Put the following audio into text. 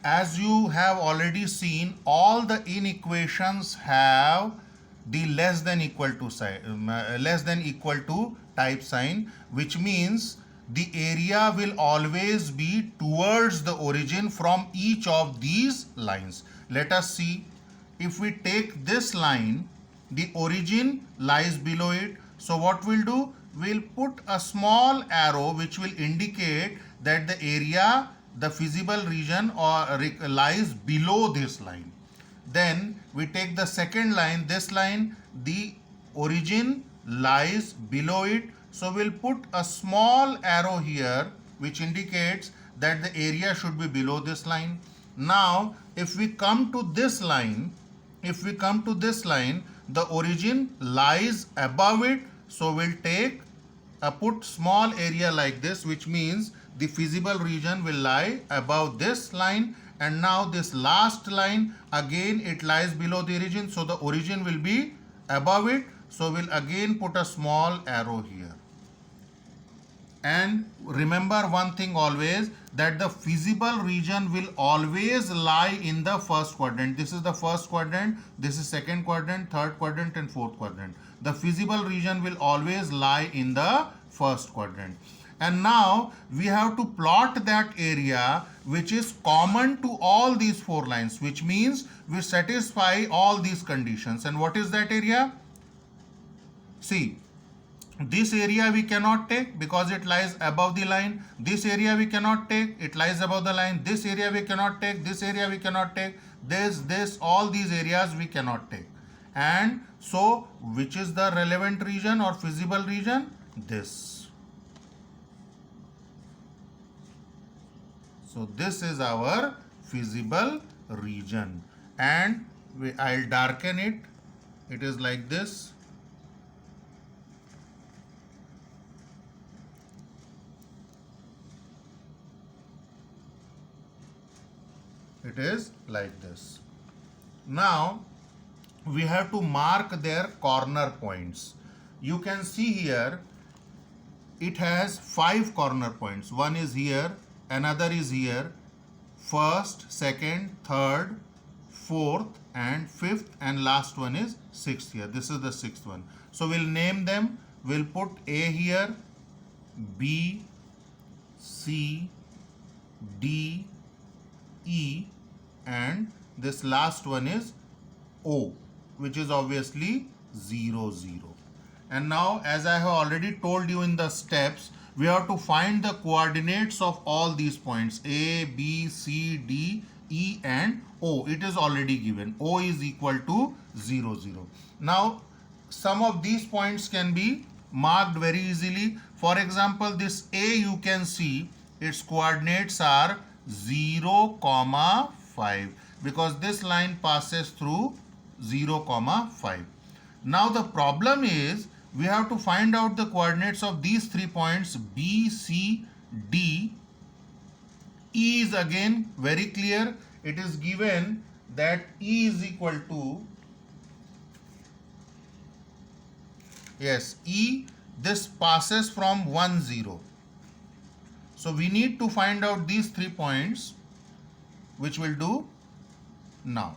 as you have already seen, all the inequations have the less than equal to sign, less than equal to type sign, which means the area will always be towards the origin from each of these lines. Let us see. If we take this line, the origin lies below it. So what we'll do? We'll put a small arrow which will indicate that the area, the feasible region lies below this line. Then we take the second line, this line, the origin lies below it. So we'll put a small arrow here which indicates that the area should be below this line. Now, if we come to this line, the origin lies above it. So we'll put small area like this, which means the feasible region will lie above this line. And now this last line, again it lies below the origin, so the origin will be above it. So we'll again put a small arrow here. And remember one thing always, that the feasible region will always lie in the first quadrant. This is the first quadrant, this is second quadrant, third quadrant and fourth quadrant. The feasible region will always lie in the first quadrant. And now we have to plot that area which is common to all these four lines, which means we satisfy all these conditions. And what is that area? See, this area we cannot take because it lies above the line. This area we cannot take, it lies above the line. This area we cannot take, this area we cannot take, this, all these areas we cannot take. And so, which is the relevant region or feasible region? This. So, this is our feasible region. And I'll darken it. It is like this. It is like this. Now we have to mark their corner points. You can see here it has 5 corner points. One is here, another is here, first, second, third, fourth and fifth, and last one is sixth here. This is the sixth one. So we'll name them. We'll put A here, B, C, D, E, and this last one is O, which is obviously 0, 0. And now, as I have already told you in the steps, we have to find the coordinates of all these points A, B, C, D, E and O. It is already given. O is equal to 0, 0. Now, some of these points can be marked very easily. For example, this A, you can see its coordinates are 0, 5, because this line passes through 0, 5. Now the problem is we have to find out the coordinates of these 3 points B, C, D. E is again very clear. It is given that E is equal to, yes, E, this passes from 1, 0. So we need to find out these 3 points, which we'll do now.